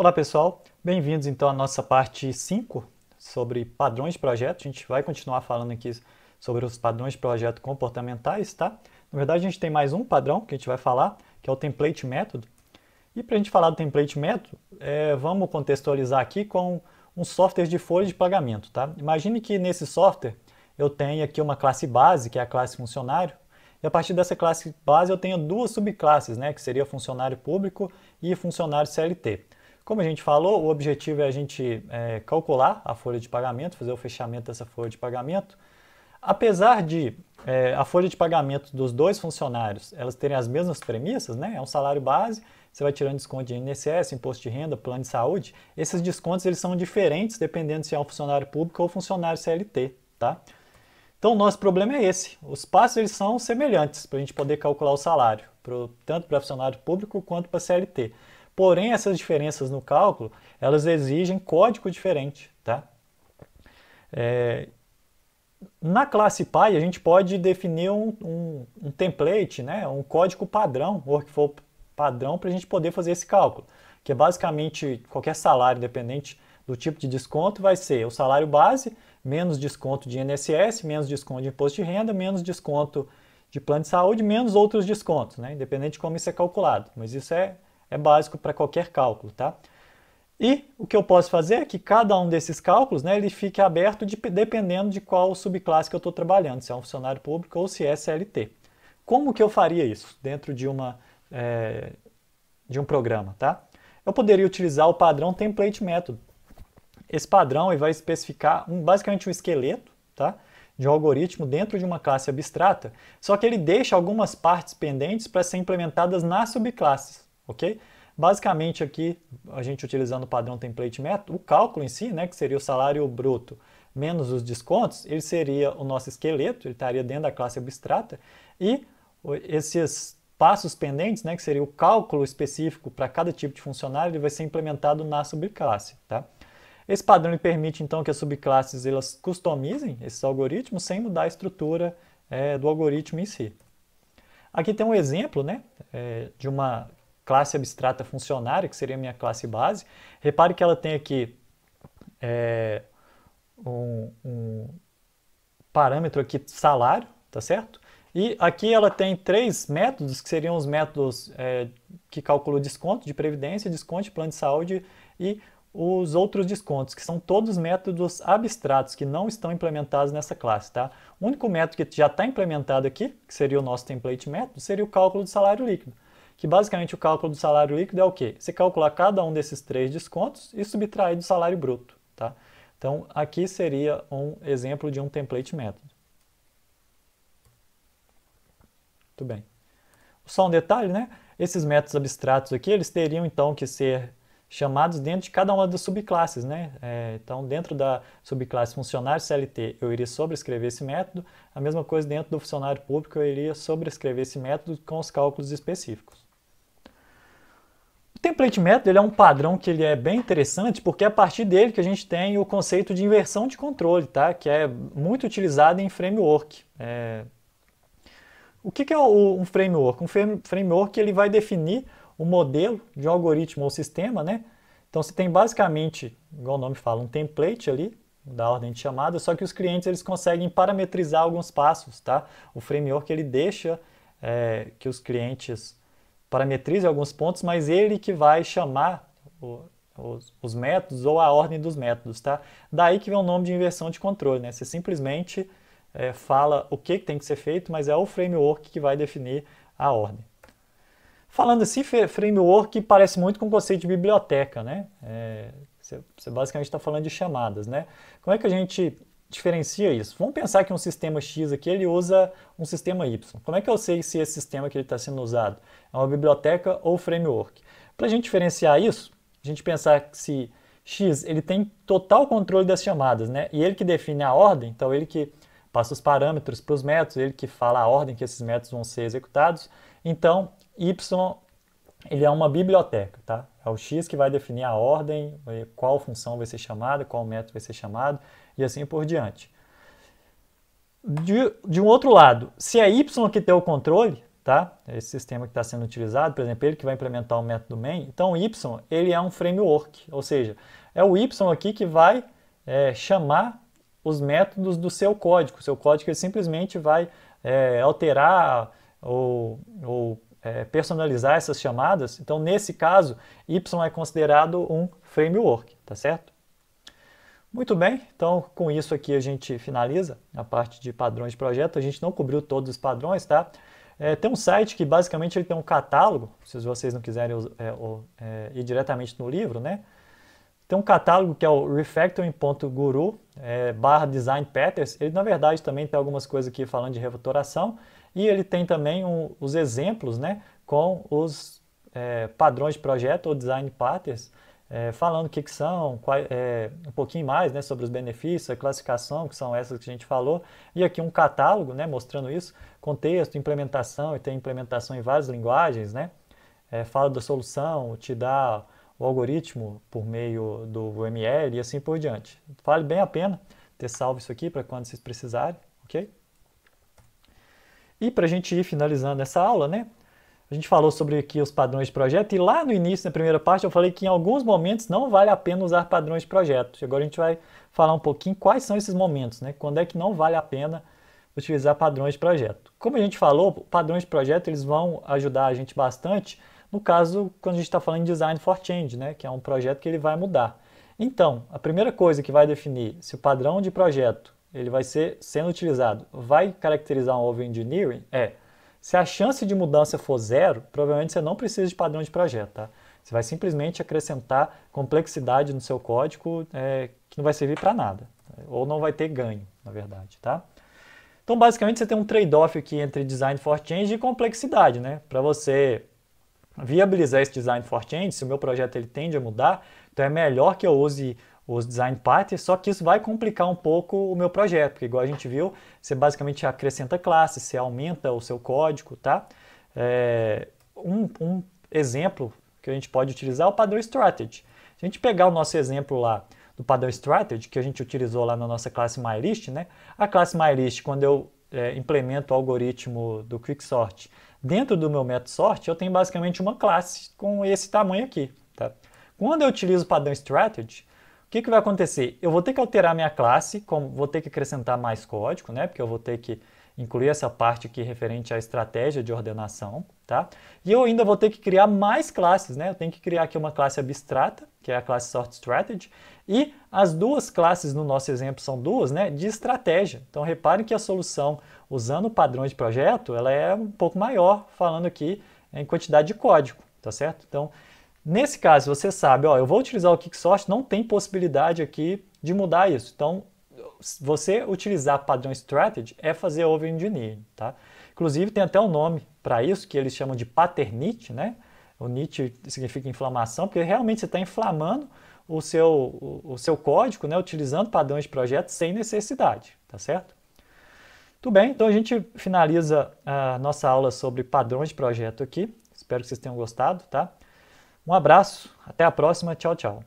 Olá pessoal, bem-vindos então à nossa parte 5 sobre padrões de projeto. A gente vai continuar falando aqui sobre os padrões de projeto comportamentais, tá? Na verdade a gente tem mais um padrão que a gente vai falar, que é o template método. E para a gente falar do template método, vamos contextualizar aqui com um software de folha de pagamento, tá? Imagine que nesse software eu tenho aqui uma classe base, que é a classe funcionário, e a partir dessa classe base eu tenho duas subclasses, né, que seria funcionário público e funcionário CLT. Como a gente falou, o objetivo é a gente calcular a folha de pagamento, fazer o fechamento dessa folha de pagamento. Apesar de a folha de pagamento dos dois funcionários elas terem as mesmas premissas, né? É um salário base, você vai tirando desconto de INSS, imposto de renda, plano de saúde. Esses descontos eles são diferentes dependendo se é um funcionário público ou funcionário CLT, tá? Então o nosso problema é esse. Os passos eles são semelhantes para a gente poder calcular o salário, tanto para funcionário público quanto para CLT. Porém, essas diferenças no cálculo, elas exigem código diferente, tá? Na classe Py, a gente pode definir um template, né? Um código padrão, workflow padrão, para a gente poder fazer esse cálculo, que é basicamente qualquer salário, independente do tipo de desconto, vai ser o salário base, menos desconto de INSS, menos desconto de imposto de renda, menos desconto de plano de saúde, menos outros descontos, né? Independente de como isso é calculado. Mas isso é básico para qualquer cálculo, tá? E o que eu posso fazer é que cada um desses cálculos, né, ele fique aberto dependendo de qual subclasse que eu estou trabalhando, se é um funcionário público ou se é CLT. Como que eu faria isso dentro de um programa, tá? Eu poderia utilizar o padrão template método. Esse padrão ele vai especificar basicamente um esqueleto, tá, de um algoritmo dentro de uma classe abstrata, só que ele deixa algumas partes pendentes para ser implementadas nas subclasses, ok? Basicamente aqui, a gente utilizando o padrão template método, o cálculo em si, né, que seria o salário bruto menos os descontos, ele seria o nosso esqueleto, ele estaria dentro da classe abstrata, e esses passos pendentes, né, que seria o cálculo específico para cada tipo de funcionário, ele vai ser implementado na subclasse, tá? Esse padrão permite, então, que as subclasses elas customizem esses algoritmos sem mudar a estrutura do algoritmo em si. Aqui tem um exemplo, né, de uma classe abstrata funcionária, que seria a minha classe base. Repare que ela tem aqui um parâmetro aqui salário, tá certo? E aqui ela tem três métodos, que seriam os métodos que calculam desconto de previdência, desconto de plano de saúde e os outros descontos, que são todos métodos abstratos, que não estão implementados nessa classe, tá? O único método que já está implementado aqui, que seria o nosso template método, seria o cálculo do salário líquido, que basicamente o cálculo do salário líquido é o quê? Você calcular cada um desses três descontos e subtrair do salário bruto, tá? Então, aqui seria um exemplo de um template método. Muito bem. Só um detalhe, né? Esses métodos abstratos aqui, eles teriam então que ser chamados dentro de cada uma das subclasses, né? Então, dentro da subclasse funcionário CLT, eu iria sobrescrever esse método. A mesma coisa dentro do funcionário público, eu iria sobrescrever esse método com os cálculos específicos. O template método ele é um padrão que ele é bem interessante, porque é a partir dele que a gente tem o conceito de inversão de controle, tá? Que é muito utilizado em framework. O que é um framework? Um framework ele vai definir o modelo de um algoritmo ou sistema, né? Então você tem basicamente, igual o nome fala, um template ali da ordem de chamada, só que os clientes eles conseguem parametrizar alguns passos, tá? O framework ele deixa que os clientes parametrizem alguns pontos, mas ele que vai chamar os métodos ou a ordem dos métodos, tá? Daí que vem o nome de inversão de controle, né? Você simplesmente fala o que tem que ser feito, mas é o framework que vai definir a ordem. Falando assim, framework parece muito com o conceito de biblioteca, né? Você basicamente está falando de chamadas, né? Como é que a gente diferencia isso? Vamos pensar que um sistema X aqui, ele usa um sistema Y. Como é que eu sei se esse sistema que ele está sendo usado é uma biblioteca ou framework? Para a gente diferenciar isso, a gente pensar que se X ele tem total controle das chamadas, né? E ele que define a ordem, então ele que passa os parâmetros para os métodos, ele que fala a ordem que esses métodos vão ser executados. Então, Y ele é uma biblioteca, tá? É o X que vai definir a ordem, qual função vai ser chamada, qual método vai ser chamado e assim por diante. De um outro lado, se é Y que tem o controle, tá? Esse sistema que está sendo utilizado, por exemplo, ele que vai implementar o método main. Então, o Y, ele é um framework, ou seja, é o Y aqui que vai chamar os métodos do seu código. O seu código ele simplesmente vai alterar ou personalizar essas chamadas. Então, nesse caso, Y é considerado um framework, tá certo? Muito bem, então com isso aqui a gente finaliza a parte de padrões de projeto. A gente não cobriu todos os padrões, tá? Tem um site que basicamente ele tem um catálogo, se vocês não quiserem ir diretamente no livro, né? Tem um catálogo que é o refactoring.guru /design patterns. Ele na verdade também tem algumas coisas aqui falando de refatoração e ele tem também os exemplos, né, com os padrões de projeto ou design patterns, falando o que são, um pouquinho mais, né, sobre os benefícios, a classificação, que são essas que a gente falou, e aqui um catálogo, né, mostrando isso, contexto, implementação, e tem implementação em várias linguagens, né, fala da solução, te dá o algoritmo por meio do ML e assim por diante. Vale bem a pena ter salvo isso aqui para quando vocês precisarem, ok? E para a gente ir finalizando essa aula, né, a gente falou sobre aqui os padrões de projeto e lá no início, na primeira parte, eu falei que em alguns momentos não vale a pena usar padrões de projeto. E agora a gente vai falar um pouquinho quais são esses momentos, né? Quando é que não vale a pena utilizar padrões de projeto. Como a gente falou, padrões de projeto eles vão ajudar a gente bastante no caso quando a gente está falando de Design for Change, né? Que é um projeto que ele vai mudar. Então, a primeira coisa que vai definir se o padrão de projeto ele vai ser sendo utilizado vai caracterizar um over-engineering se a chance de mudança for zero, provavelmente você não precisa de padrão de projeto, tá? Você vai simplesmente acrescentar complexidade no seu código que não vai servir para nada, ou não vai ter ganho, na verdade, tá? Então, basicamente, você tem um trade-off aqui entre Design for Change e complexidade, né? Para você viabilizar esse Design for Change, se o meu projeto ele tende a mudar, então é melhor que eu use os design patterns, só que isso vai complicar um pouco o meu projeto, porque igual a gente viu, você basicamente acrescenta classes, você aumenta o seu código, tá? Um exemplo que a gente pode utilizar é o padrão strategy. Se a gente pegar o nosso exemplo lá do padrão strategy, que a gente utilizou lá na nossa classe MyList, né? A classe MyList, quando eu implemento o algoritmo do Quicksort dentro do meu método sort, eu tenho basicamente uma classe com esse tamanho aqui, tá? Quando eu utilizo o padrão strategy, o que vai acontecer? Eu vou ter que alterar minha classe, vou ter que acrescentar mais código, né? Porque eu vou ter que incluir essa parte aqui referente à estratégia de ordenação, tá? E eu ainda vou ter que criar mais classes, né? Eu tenho que criar aqui uma classe abstrata, que é a classe Sort Strategy, e as duas classes no nosso exemplo são duas, né? De estratégia. Então reparem que a solução usando padrões de projeto, ela é um pouco maior, falando aqui em quantidade de código, tá certo? Então, nesse caso, você sabe, ó, eu vou utilizar o Quicksort, não tem possibilidade aqui de mudar isso. Então, você utilizar padrão strategy é fazer over-engineering, tá? Inclusive, tem até um nome para isso, que eles chamam de paternity, né? O nit significa inflamação, porque realmente você está inflamando o seu código, né? Utilizando padrões de projeto sem necessidade, tá certo? Tudo bem, então a gente finaliza a nossa aula sobre padrões de projeto aqui. Espero que vocês tenham gostado, tá? Um abraço, até a próxima, tchau, tchau.